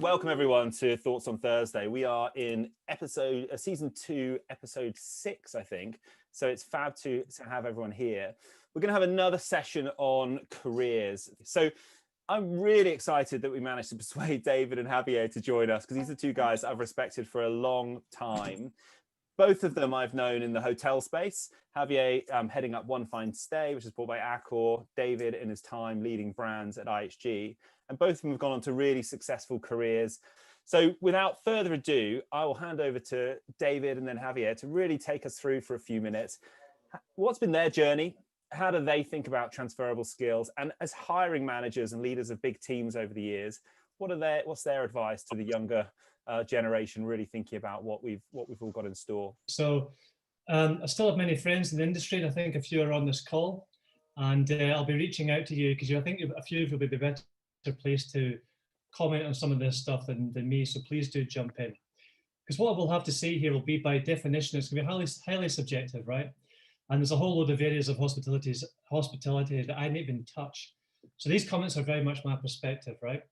Welcome everyone to Thoughts on Thursday. We are in season 2, episode 6, I think. So it's fab to have everyone here. We're going to have another session on careers. So I'm really excited that we managed to persuade David and Javier to join us, because these are two guys I've respected for a long time. Both of them I've known in the hotel space. Javier heading up One Fine Stay, which is bought by Accor. David in his time leading brands at IHG. And both of them have gone on to really successful careers. So without further ado, I will hand over to David and then Javier to really take us through for a few minutes. What's been their journey? How do they think about transferable skills? And as hiring managers and leaders of big teams over the years, what's their advice to the younger generation really thinking about what we've all got in store? So I still have many friends in the industry, and I think a few are on this call, and I'll be reaching out to you because I think a few of you will be better placed to comment on some of this stuff than me. So please do jump in, because what we'll have to say here will be, by definition, it's going to be highly subjective, right? And there's a whole load of areas of hospitality that I didn't even touch. So these comments are very much my perspective, right?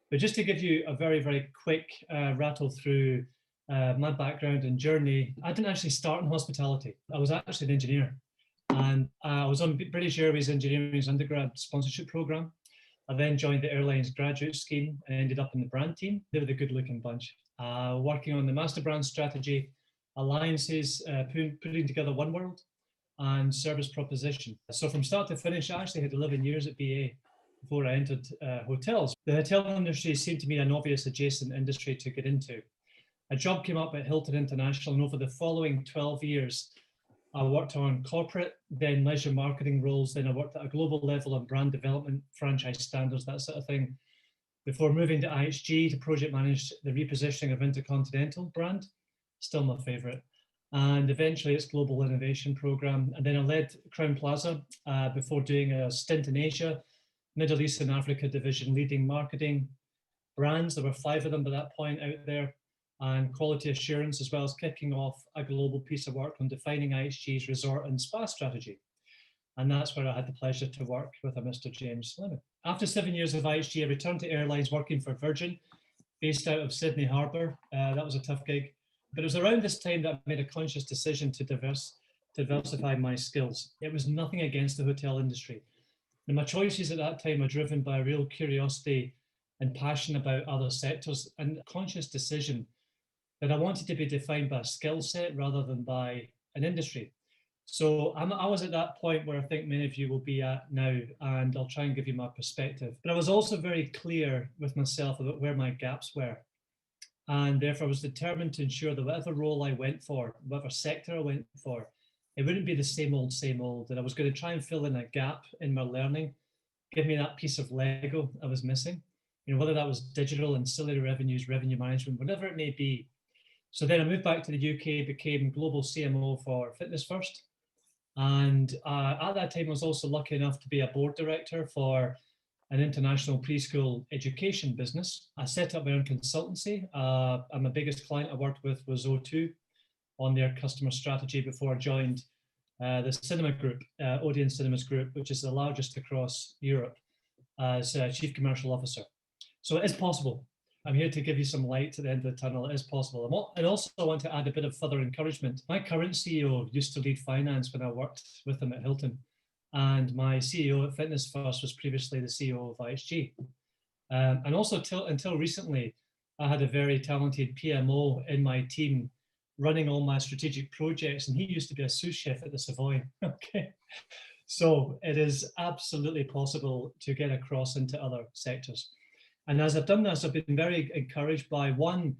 But just to give you a very, very quick rattle through my background and journey, I didn't actually start in hospitality. I was actually an engineer, and I was on British Airways Engineering's undergrad sponsorship program. I then joined the airline's graduate scheme and ended up in the brand team. They were the good-looking bunch, working on the master brand strategy, alliances, putting together One World, and service proposition. So from start to finish, I actually had 11 years at BA before I entered hotels. The hotel industry seemed to me an obvious adjacent industry to get into. A job came up at Hilton International, and over the following 12 years, I worked on corporate, then leisure marketing roles, then I worked at a global level on brand development, franchise standards, that sort of thing, before moving to IHG to project manage the repositioning of Intercontinental brand, still my favorite, and eventually its global innovation program. And then I led Crown Plaza before doing a stint in Asia, Middle East and Africa division, leading marketing, brands. There were 5 of them by that point out there, and quality assurance, as well as kicking off a global piece of work on defining IHG's resort and spa strategy. And that's where I had the pleasure to work with a Mr. James Lemon. After 7 years of IHG, I returned to airlines working for Virgin, based out of Sydney Harbour. That was a tough gig. But it was around this time that I made a conscious decision to diversify my skills. It was nothing against the hotel industry. And my choices at that time were driven by a real curiosity and passion about other sectors, and a conscious decision that I wanted to be defined by a skill set rather than by an industry. So I was at that point where I think many of you will be at now, and I'll try and give you my perspective. But I was also very clear with myself about where my gaps were. And therefore I was determined to ensure that whatever role I went for, whatever sector I went for, it wouldn't be the same old, that I was going to try and fill in a gap in my learning, give me that piece of Lego I was missing, whether that was digital, ancillary revenues, revenue management, whatever it may be. So then I moved back to the UK, became global CMO for Fitness First. And at that time, I was also lucky enough to be a board director for an international preschool education business. I set up my own consultancy. And my biggest client I worked with was O2 on their customer strategy before I joined the cinema group, Odeon Cinemas Group, which is the largest across Europe, as Chief Commercial Officer. So it is possible. I'm here to give you some light at the end of the tunnel. It is possible. And also I want to add a bit of further encouragement. My current CEO used to lead finance when I worked with him at Hilton. And my CEO at Fitness First was previously the CEO of IHG. And also until recently, I had a very talented PMO in my team running all my strategic projects. And he used to be a sous chef at the Savoy. Okay. So it is absolutely possible to get across into other sectors. And as I've done this, I've been very encouraged by, one,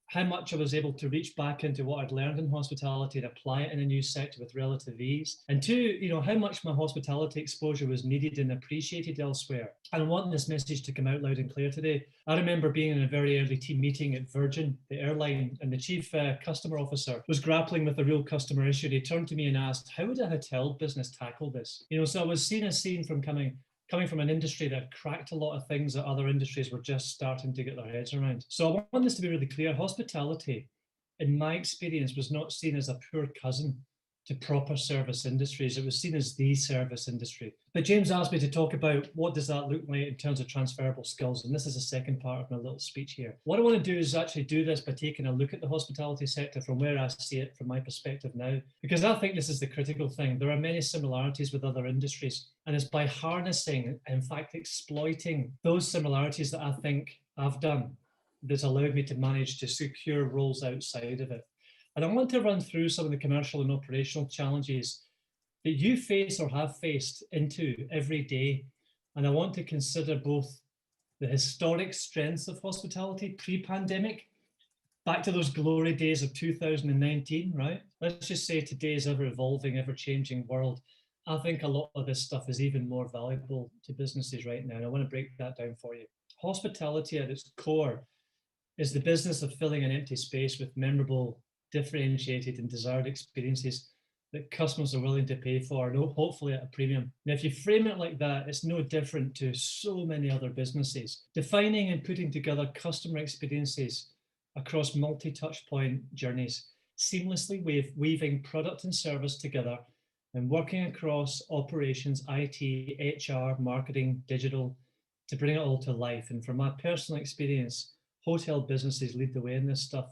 how much I was able to reach back into what I'd learned in hospitality and apply it in a new sector with relative ease. And two, how much my hospitality exposure was needed and appreciated elsewhere. And I want this message to come out loud and clear today. I remember being in a very early team meeting at Virgin, the airline, and the chief customer officer was grappling with a real customer issue. He turned to me and asked, how would a hotel business tackle this? So I was seeing a scene from coming from an industry that cracked a lot of things that other industries were just starting to get their heads around. So I want this to be really clear. Hospitality, in my experience, was not seen as a poor cousin to proper service industries. It was seen as the service industry. But James asked me to talk about what does that look like in terms of transferable skills. And this is the second part of my little speech here. What I want to do is actually do this by taking a look at the hospitality sector from where I see it from my perspective now, because I think this is the critical thing. There are many similarities with other industries. And it's by harnessing, in fact, exploiting those similarities that I think I've done that's allowed me to manage to secure roles outside of it. And I want to run through some of the commercial and operational challenges that you face or have faced into every day. And I want to consider both the historic strengths of hospitality pre-pandemic, back to those glory days of 2019, right? Let's just say today's ever-evolving, ever-changing world. I think a lot of this stuff is even more valuable to businesses right now. And I want to break that down for you. Hospitality at its core is the business of filling an empty space with memorable, differentiated and desired experiences that customers are willing to pay for, hopefully at a premium. Now, if you frame it like that, it's no different to so many other businesses. Defining and putting together customer experiences across multi-touch point journeys, seamlessly weaving product and service together and working across operations, IT, HR, marketing, digital, to bring it all to life. And from my personal experience, hotel businesses lead the way in this stuff.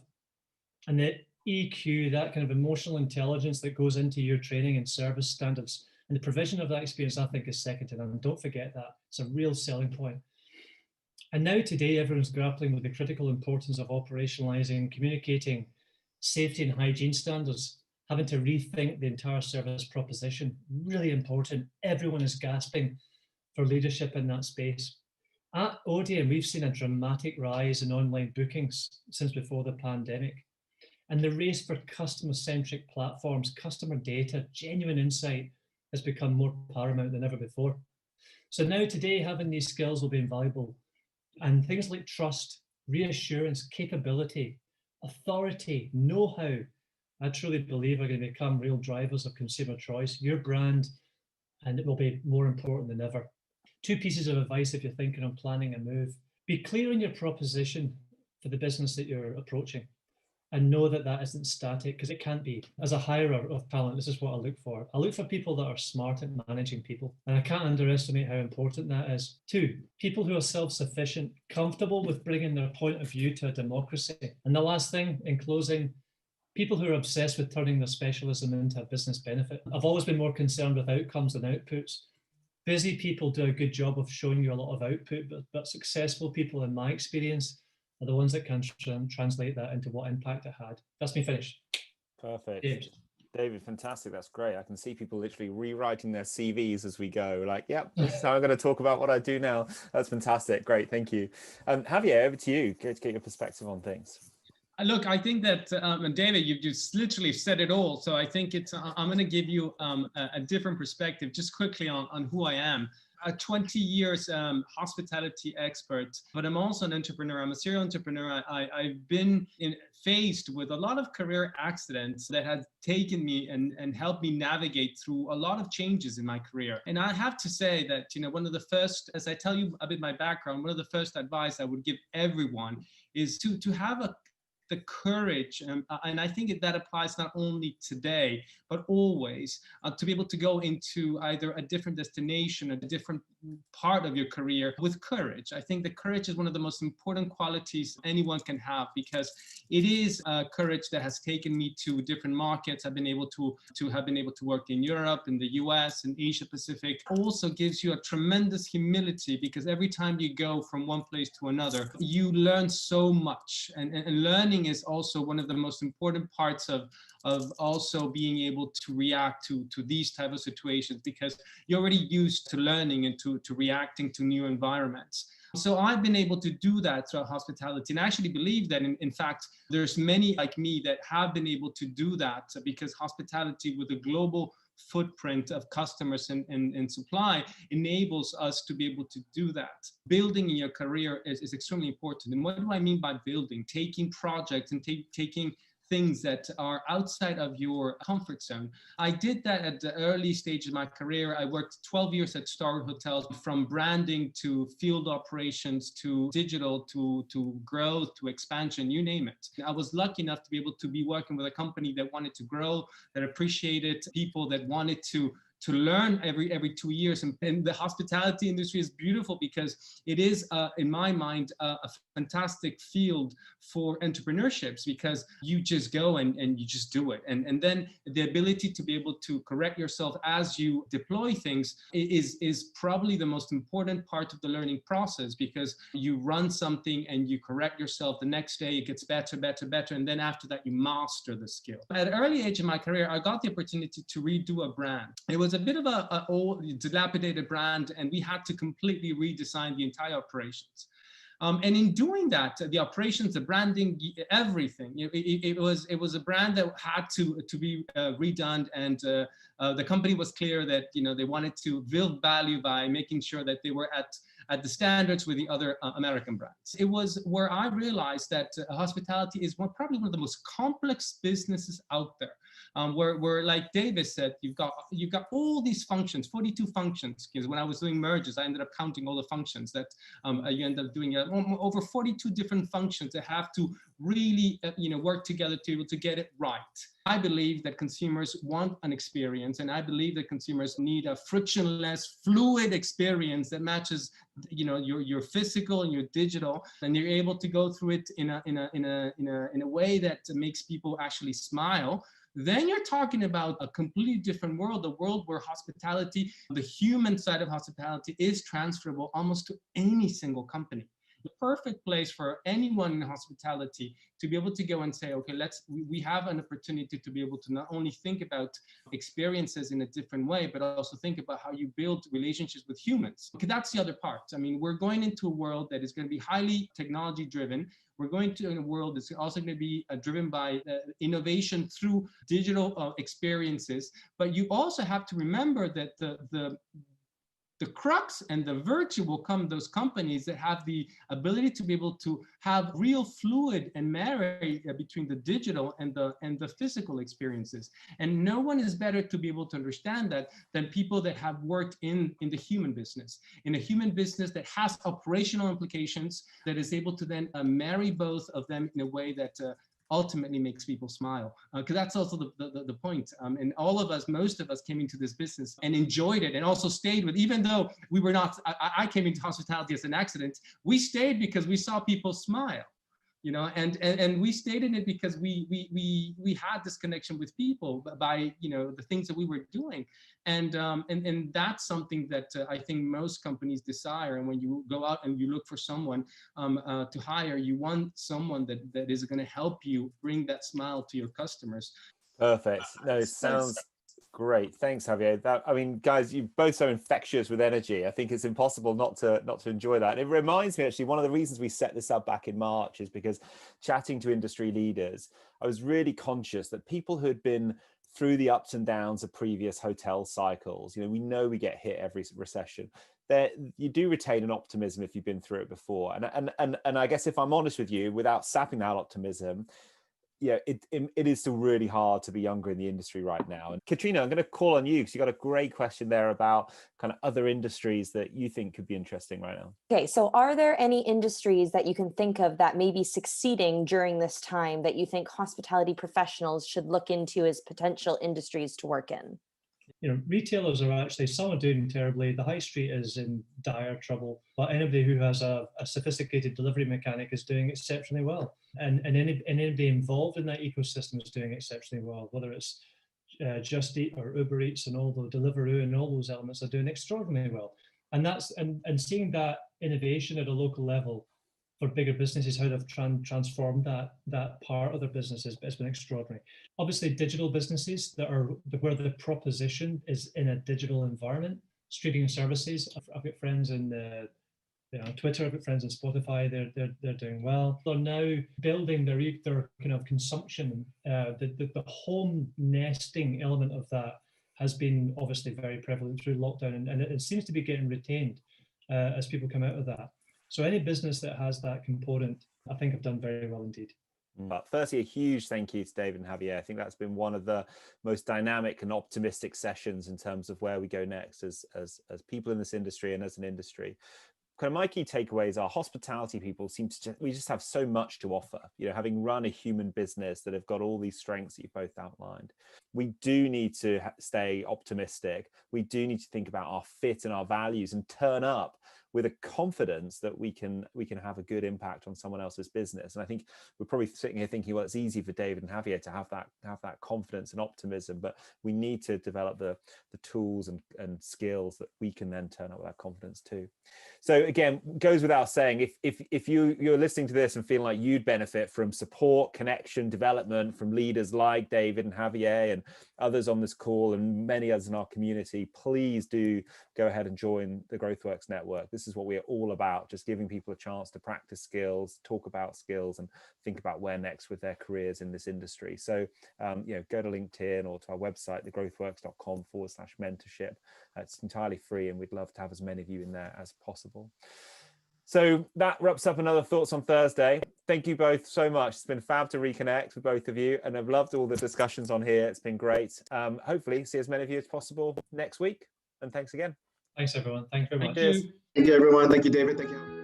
And the EQ, that kind of emotional intelligence that goes into your training and service standards and the provision of that experience, I think is second to none. Don't forget that. It's a real selling point. And now today, everyone's grappling with the critical importance of operationalizing, communicating safety and hygiene standards, having to rethink the entire service proposition. Really important. Everyone is gasping for leadership in that space. At Odeon, we've seen a dramatic rise in online bookings since before the pandemic. And the race for customer-centric platforms, customer data, genuine insight has become more paramount than ever before. So now today, having these skills will be invaluable. And things like trust, reassurance, capability, authority, know-how, I truly believe are going to become real drivers of consumer choice, your brand, and it will be more important than ever. 2 pieces of advice if you're thinking on planning a move. Be clear on your proposition for the business that you're approaching. And know that that isn't static, because it can't be. As a hirer of talent, this is what I look for. I look for people that are smart at managing people. And I can't underestimate how important that is. 2, people who are self-sufficient, comfortable with bringing their point of view to a democracy. And the last thing, in closing, people who are obsessed with turning their specialism into a business benefit. I've always been more concerned with outcomes than outputs. Busy people do a good job of showing you a lot of output, but successful people, in my experience, are the ones that can translate that into what impact it had. That's me finished. Perfect. James. David, fantastic. That's great. I can see people literally rewriting their CVs as we go. Like, yep, this is how I'm going to talk about what I do now. That's fantastic. Great. Thank you. Javier, over to you. Great to get your perspective on things. Look, I think that, David, you've just literally said it all. So I think it's, I'm going to give you a different perspective just quickly on who I am. A 20 years hospitality expert, but I'm also an entrepreneur. I'm a serial entrepreneur. I've been faced with a lot of career accidents that have taken me and helped me navigate through a lot of changes in my career. And I have to say that, one of the first, as I tell you a bit my background, one of the first advice I would give everyone is to have the courage, and I think that applies not only today, but always, to be able to go into either a different destination, a different part of your career with courage. I think that courage is one of the most important qualities anyone can have, because it is courage that has taken me to different markets. I've been able to work in Europe, in the US, in Asia Pacific. Also gives you a tremendous humility, because every time you go from one place to another, you learn so much, and learning is also one of the most important parts of also being able to react to these type of situations, because you're already used to learning and to reacting to new environments. So I've been able to do that throughout hospitality, and I actually believe that in fact there's many like me that have been able to do that, because hospitality with a global footprint of customers and supply enables us to be able to do that. Building in your career is extremely important. And what do I mean by building? Taking projects and taking things that are outside of your comfort zone. I did that at the early stage of my career. I worked 12 years at Star Hotels, from branding to field operations to digital to growth to expansion, you name it. I was lucky enough to be able to be working with a company that wanted to grow, that appreciated people, that wanted to learn every 2 years. And the hospitality industry is beautiful because it is, in my mind, a fantastic field for entrepreneurships, because you just go and you just do it. And then the ability to be able to correct yourself as you deploy things is probably the most important part of the learning process, because you run something and you correct yourself. The next day it gets better. And then after that, you master the skill. At an early age in my career, I got the opportunity to redo a brand. It was a bit of a old, dilapidated brand, and we had to completely redesign the entire operations. And in doing that, the operations, the branding, everything, it was a brand that had to be redone. And the company was clear that they wanted to build value by making sure that they were at the standards with the other American brands. It was where I realized that hospitality is probably one of the most complex businesses out there. Where like David said, you've got all these functions, 42 functions. Because when I was doing mergers, I ended up counting all the functions that you end up doing over 42 different functions that have to really work together to be able to get it right. I believe that consumers want an experience, and I believe that consumers need a frictionless, fluid experience that matches your physical and your digital, and you're able to go through it in a way that makes people actually smile. Then you're talking about a completely different world, a world where hospitality, the human side of hospitality, is transferable almost to any single company. The perfect place for anyone in hospitality to be able to go and say, okay, we have an opportunity to be able to not only think about experiences in a different way, but also think about how you build relationships with humans. Okay, that's the other part. I mean, we're going into a world that is going to be highly technology driven. We're going to a world that's also going to be driven by innovation through digital experiences. But you also have to remember that the crux and the virtue will come those companies that have the ability to be able to have real fluid and marry between the digital and the physical experiences. And no one is better to be able to understand that than people that have worked in the human business, in a human business that has operational implications, that is able to then marry both of them in a way that ultimately makes people smile, because that's also the point. And all of us, most of us, came into this business and enjoyed it, and also stayed with, even though we were not. I came into hospitality as an accident. We stayed because we saw people smile, and we stayed in it because we had this connection with people by the things that we were doing, and that's something that I think most companies desire. And when you go out and you look for someone to hire, you want someone that is going to help you bring that smile to your customers. Perfect. No, it sounds great. Thanks, Javier. I mean, guys, you're both so infectious with energy. I think it's impossible not to enjoy that. And it reminds me, actually, one of the reasons we set this up back in March is because chatting to industry leaders, I was really conscious that people who had been through the ups and downs of previous hotel cycles, we know we get hit every recession. You do retain an optimism if you've been through it before. And I guess if I'm honest with you, without sapping that optimism, it is still really hard to be younger in the industry right now. And Katrina, I'm going to call on you because you got a great question there about kind of other industries that you think could be interesting right now. Okay, so are there any industries that you can think of that may be succeeding during this time that you think hospitality professionals should look into as potential industries to work in? Retailers are actually, some are doing terribly. The high street is in dire trouble, but anybody who has a sophisticated delivery mechanic is doing exceptionally well. And anybody involved in that ecosystem is doing exceptionally well, whether it's Just Eat or Uber Eats and all the Deliveroo and all those elements are doing extraordinarily well. And seeing that innovation at a local level for bigger businesses, how they've transformed that part of their business has been extraordinary. Obviously, digital businesses that are where the proposition is in a digital environment, streaming services. I've got friends in Twitter, I've got friends in Spotify. They're doing well. They're now building their kind of consumption. The home nesting element of that has been obviously very prevalent through lockdown, and it seems to be getting retained as people come out of that. So any business that has that component, I think, have done very well indeed. But firstly, a huge thank you to David and Javier. I think that's been one of the most dynamic and optimistic sessions in terms of where we go next as people in this industry and as an industry. Kind of my key takeaways are hospitality people we just have so much to offer, you know, having run a human business that have got all these strengths that you both outlined. We do need to stay optimistic. We do need to think about our fit and our values and turn up with a confidence that we can have a good impact on someone else's business. And I think we're probably sitting here thinking, well, it's easy for David and Javier to have that confidence and optimism, but we need to develop the tools and skills that we can then turn up with that confidence too. So again, goes without saying, if you're listening to this and feeling like you'd benefit from support, connection, development from leaders like David and Javier and others on this call and many others in our community, please do go ahead and join the GrowthWorks network. This is what we are all about, just giving people a chance to practice skills, talk about skills, and think about where next with their careers in this industry. So you know, go to LinkedIn or to our website, thegrowthworks.com/mentorship. It's entirely free, and we'd love to have as many of you in there as possible. So that wraps up another Thoughts on Thursday. Thank you both so much. It's been fab to reconnect with both of you, and I've loved all the discussions on here. It's been great. Hopefully see as many of you as possible next week, and thanks again. Thanks, everyone. Thank you very much. Thank you. Thank you, everyone. Thank you, David. Thank you.